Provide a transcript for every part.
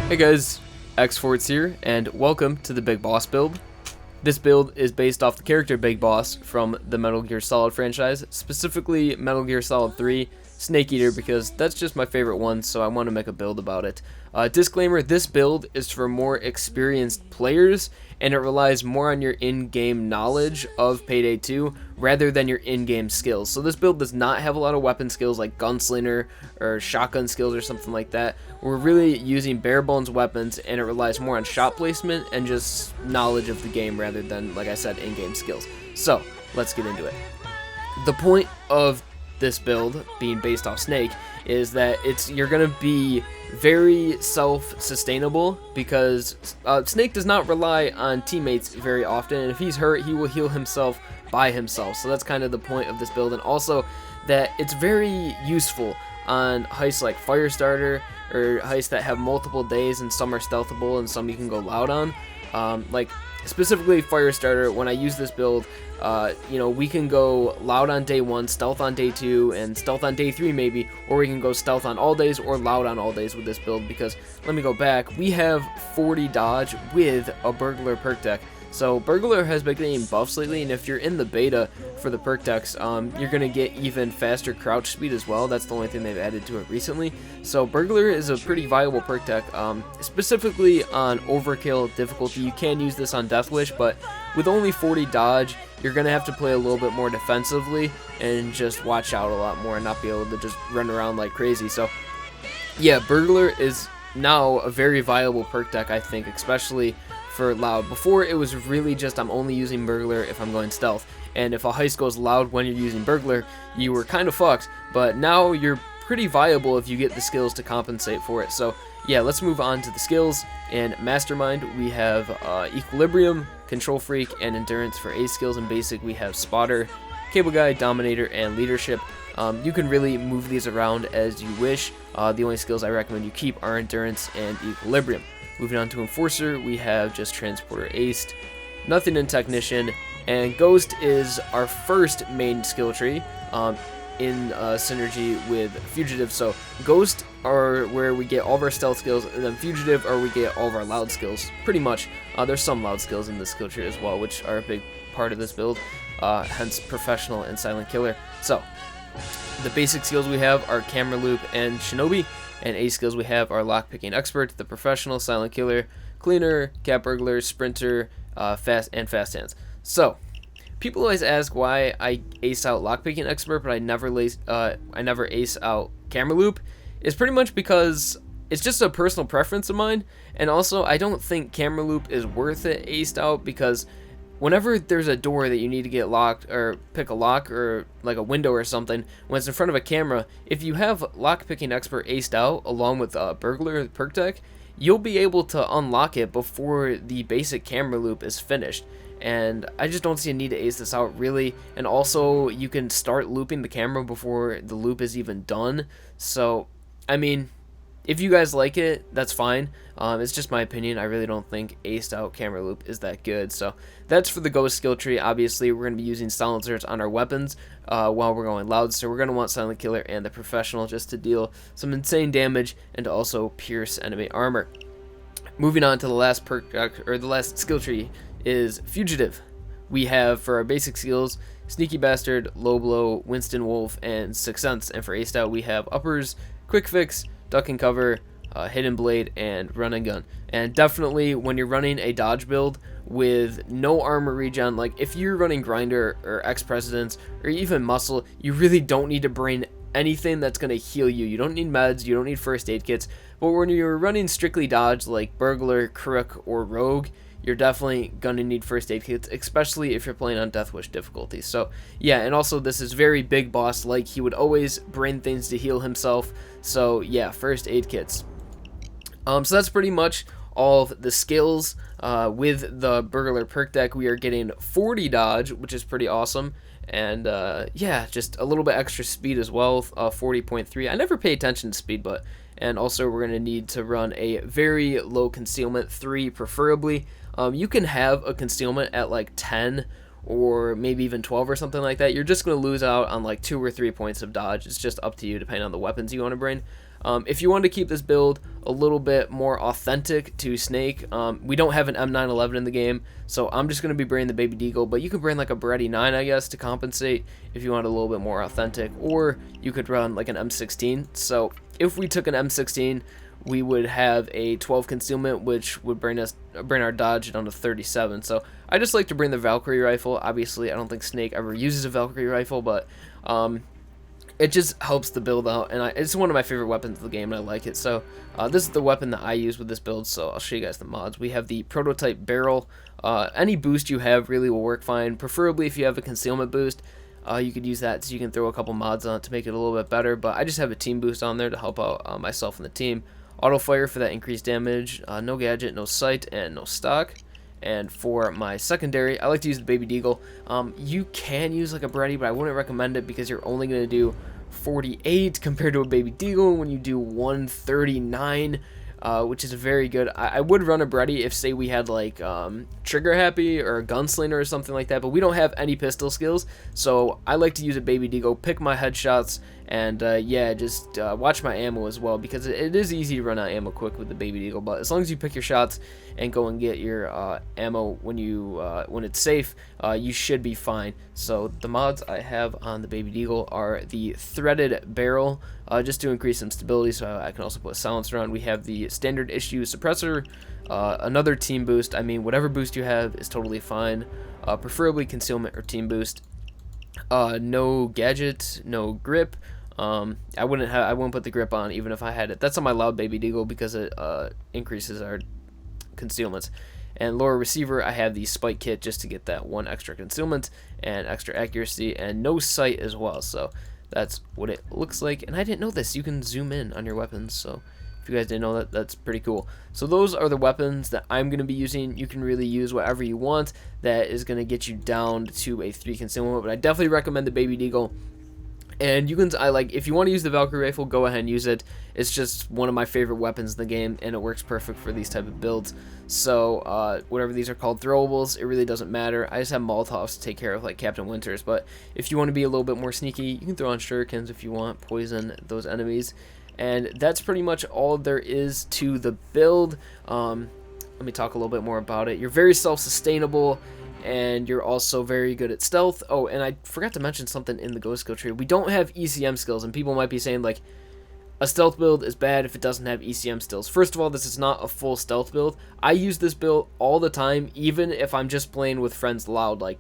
Hey guys, xForts here, and welcome to the Big Boss build. This build is based off the character Big Boss from the Metal Gear Solid franchise, specifically Metal Gear Solid 3, Snake Eater, because that's just my favorite one, so I want to make a build about it. Disclaimer, this build is for more experienced players, and it relies more on your in-game knowledge of Payday 2 rather than your in-game skills. So this build does not have a lot of weapon skills like gunslinger or shotgun skills or something like that. We're really using bare bones weapons, and it relies more on shot placement and just knowledge of the game rather than, like I said, in-game skills. So let's get into it. The point of this build being based off Snake is that you're gonna be very self-sustainable because Snake does not rely on teammates very often, and if he's hurt, he will heal himself by himself. So that's kind of the point of this build, and also that it's very useful on heists like Firestarter or heists that have multiple days, and some are stealthable and some you can go loud on. Like specifically Firestarter, when I use this build, we can go loud on day 1, stealth on day 2, and stealth on day 3 maybe, or we can go stealth on all days or loud on all days with this build, because, let me go back, we have 40 dodge with a burglar perk deck. So burglar has been getting buffs lately, and if you're in the beta for the perk decks, you're going to get even faster crouch speed as well. That's the only thing they've added to it recently. So burglar is a pretty viable perk deck, specifically on overkill difficulty. You can use this on Death Wish, but with only 40 dodge, you're going to have to play a little bit more defensively and just watch out a lot more and not be able to just run around like crazy. So yeah, burglar is now a very viable perk deck, I think, especially for loud. Before, it was really just I'm only using burglar if I'm going stealth, and if a heist goes loud when you're using burglar, you were kind of fucked. But now you're pretty viable if you get the skills to compensate for it. So yeah, let's move on to the skills. In Mastermind, we have Equilibrium, Control Freak, and Endurance. For A skills. In Basic, we have Spotter, Cable Guy, Dominator, and Leadership. You can really move these around as you wish. The only skills I recommend you keep are Endurance and Equilibrium. Moving on to Enforcer, we have just Transporter Aced, nothing in Technician, and Ghost is our first main skill tree in synergy with Fugitive. So Ghost are where we get all of our stealth skills, and then Fugitive are where we get all of our loud skills, pretty much. There's some loud skills in this skill tree as well, which are a big part of this build, hence Professional and Silent Killer. So the basic skills we have are Camera Loop and Shinobi, and A skills we have are Lockpicking Expert, the Professional, Silent Killer, Cleaner, Cat Burglar, Sprinter, Fast Hands. So people always ask why I ace out Lockpicking Expert, but I never ace out Camera Loop. It's pretty much because it's just a personal preference of mine, and also I don't think Camera Loop is worth it aced out, because whenever there's a door that you need to get locked or pick a lock or like a window or something, when it's in front of a camera, if you have Lockpicking Expert aced out along with Burglar perk deck, you'll be able to unlock it before the basic Camera Loop is finished. And I just don't see a need to ace this out, really. And also, you can start looping the camera before the loop is even done. So, I mean, if you guys like it, that's fine. It's just my opinion. I really don't think aced out Camera Loop is that good. So that's for the Ghost skill tree. Obviously, we're going to be using silencers on our weapons while we're going loud. So we're going to want Silent Killer and the Professional just to deal some insane damage and to also pierce enemy armor. Moving on to the last the last skill tree is Fugitive. We have for our basic skills Sneaky Bastard, Low Blow, Winston Wolf, and Sixth Sense. And for aced out, we have Uppers, Quick Fix, Duck and Cover, Hidden Blade, and Run and Gun. And definitely when you're running a dodge build with no armor regen, like if you're running Grinder or Ex-Presidents or even Muscle, you really don't need to bring anything that's going to heal you. You don't need meds, you don't need first aid kits. But when you're running strictly dodge like Burglar, Crook, or Rogue, you're definitely going to need first aid kits, especially if you're playing on Death Wish difficulty. So yeah, and also this is very Big Boss, like he would always bring things to heal himself. So yeah, first aid kits. So that's pretty much all of the skills. With the Burglar perk deck, we are getting 40 dodge, which is pretty awesome. And yeah, just a little bit extra speed as well, 40.3. I never pay attention to speed, and also we're going to need to run a very low concealment, 3 preferably. You can have a concealment at like 10 or maybe even 12 or something like that. You're just going to lose out on like 2 or 3 points of dodge. It's just up to you depending on the weapons you want to bring. If you want to keep this build a little bit more authentic to Snake, we don't have an M911 in the game, so I'm just going to be bringing the Baby Deagle, but you could bring like a Beretti 9, I guess, to compensate if you want a little bit more authentic, or you could run like an M16. So if we took an M16, we would have a 12 concealment, which would bring our dodge down to 37. So I just like to bring the Valkyrie rifle. Obviously, I don't think Snake ever uses a Valkyrie rifle, but it just helps the build out, and it's one of my favorite weapons of the game, and I like it. So this is the weapon that I use with this build, so I'll show you guys the mods. We have the prototype barrel. Any boost you have really will work fine, preferably if you have a concealment boost. You could use that so you can throw a couple mods on it to make it a little bit better, but I just have a team boost on there to help out myself and the team. Auto fire for that increased damage, no gadget, no sight, and no stock. And for my secondary, I like to use the Baby Deagle. You can use like a Beretti, but I wouldn't recommend it because you're only going to do 48 compared to a Baby Deagle when you do 139, which is very good. I would run a Beretti if, say, we had like Trigger Happy or a Gunslinger or something like that, but we don't have any pistol skills, so I like to use a Baby Deagle, pick my headshots, and yeah, just watch my ammo as well, because it is easy to run out ammo quick with the Baby Deagle, but as long as you pick your shots and go and get your ammo when it's safe, you should be fine. So the mods I have on the Baby Deagle are the threaded barrel, just to increase some stability, so I can also put a silencer on. We have the standard issue suppressor, another team boost. I mean, whatever boost you have is totally fine, preferably concealment or team boost. No gadget, no grip. I wouldn't put the grip on even if I had it. That's on my loud Baby Deagle because it increases our concealments. And lower receiver, I have the spike kit just to get that one extra concealment and extra accuracy, and no sight as well. So that's what it looks like. And I didn't know this. You can zoom in on your weapons. So if you guys didn't know that, that's pretty cool. So those are the weapons that I'm going to be using. You can really use whatever you want that is going to get you down to a 3 concealment, but I definitely recommend the Baby Deagle. And you can, if you want to use the Valkyrie rifle, go ahead and use it. It's just one of my favorite weapons in the game, and it works perfect for these type of builds. So whatever these are called, throwables, it really doesn't matter. I just have Molotovs to take care of, like Captain Winters. But if you want to be a little bit more sneaky, you can throw on shurikens if you want, poison those enemies. And that's pretty much all there is to the build. Let me talk a little bit more about it. You're very self-sustainable, and you're also very good at stealth. Oh, and I forgot to mention something in the ghost skill tree. We don't have ECM skills, and people might be saying, like, a stealth build is bad if it doesn't have ECM skills. First of all, this is not a full stealth build. I use this build all the time, even if I'm just playing with friends loud, like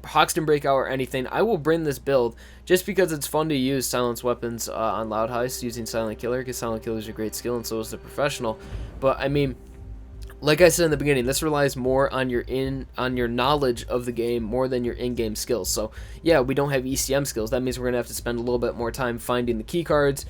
Hoxton Breakout or anything. I will bring this build just because it's fun to use silenced weapons on loud heists using Silent Killer, because Silent Killer is a great skill, and so is the Professional. But, I mean, like I said in the beginning, this relies more on your knowledge of the game more than your in-game skills. So yeah, we don't have ECM skills. That means we're gonna have to spend a little bit more time finding the key cards,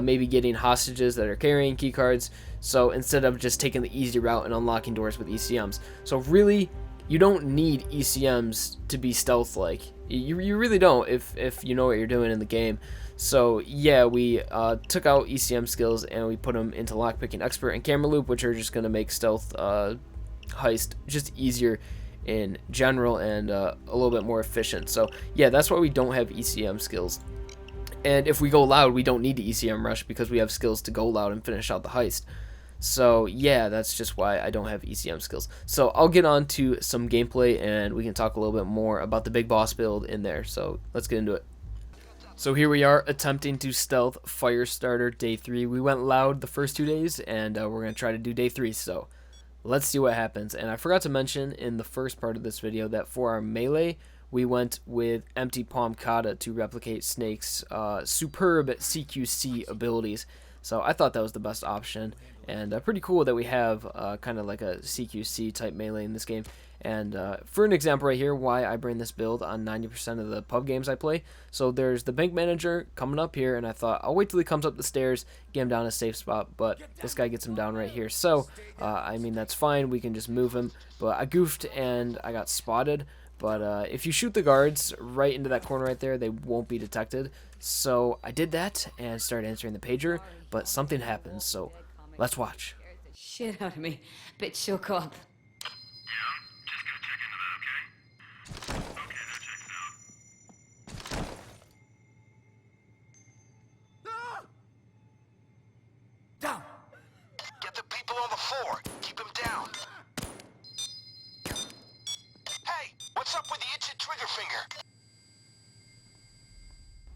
maybe getting hostages that are carrying key cards. So instead of just taking the easy route and unlocking doors with ECMs. So really, you don't need ECMs to be stealth-like. You really don't if you know what you're doing in the game. So yeah, we took out ECM skills and we put them into lockpicking expert and camera loop, which are just going to make stealth heist just easier in general and a little bit more efficient. So yeah, that's why we don't have ECM skills. And if we go loud, we don't need to ECM rush because we have skills to go loud and finish out the heist. So yeah, that's just why I don't have ECM skills. So I'll get on to some gameplay and we can talk a little bit more about the big boss build in there. So let's get into it. So here we are attempting to stealth Firestarter day 3. We went loud the first 2 days, and we're going to try to do day 3. So let's see what happens. And I forgot to mention in the first part of this video that for our melee, we went with Empty Palm Kata to replicate Snake's superb CQC abilities. So I thought that was the best option, and pretty cool that we have kind of like a CQC type melee in this game. And for an example right here, why I bring this build on 90% of the pub games I play. So there's the bank manager coming up here, and I thought I'll wait till he comes up the stairs, get him down a safe spot, but this guy gets him down right here. So, I mean, that's fine, we can just move him, but I goofed and I got spotted. But if you shoot the guards right into that corner right there, they won't be detected. So I did that and started answering the pager, but something happens, so let's watch. Shit out of me. Bit shook up. before. Keep him down. Hey, what's up with the itchy trigger finger?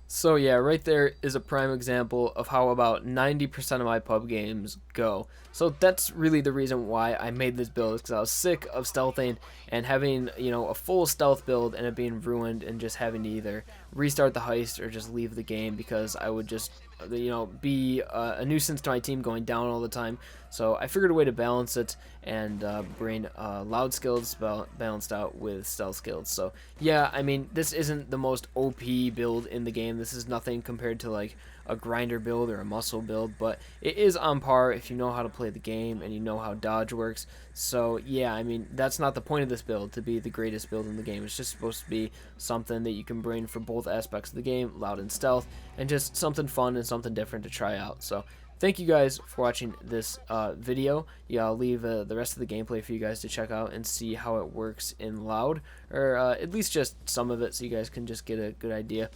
So yeah, right there is a prime example of how about 90% of my pub games go. So that's really the reason why I made this build, because I was sick of stealthing and having, you know, a full stealth build and it being ruined and just having to either restart the heist or just leave the game because I would just, you know, be a nuisance to my team going down all the time. So I figured a way to balance it and bring loud skills balanced out with stealth skills. So yeah, I mean, this isn't the most OP build in the game. This is nothing compared to like a grinder build or a muscle build, but it is on par if you know how to play the game and you know how dodge works. So yeah, I mean, that's not the point of this build, to be the greatest build in the game. It's just supposed to be something that you can bring for both aspects of the game, loud and stealth, and just something fun and something different to try out. So thank you guys for watching this video. Yeah, I'll leave the rest of the gameplay for you guys to check out and see how it works in loud, or at least just some of it, so you guys can just get a good idea.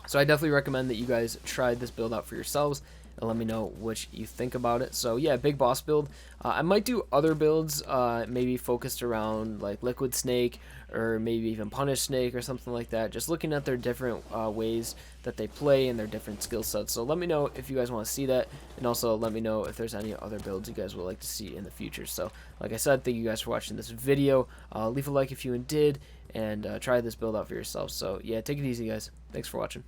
So I definitely recommend that you guys try this build out for yourselves and let me know what you think about it. So yeah, big boss build. I might do other builds, maybe focused around like Liquid Snake or maybe even Punish Snake or something like that. Just looking at their different ways that they play and their different skill sets. So let me know if you guys want to see that, and also let me know if there's any other builds you guys would like to see in the future. So like I said, thank you guys for watching this video. Leave a like if you did, and try this build out for yourself. So yeah, take it easy, guys. Thanks for watching.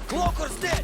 Cloaker's dead!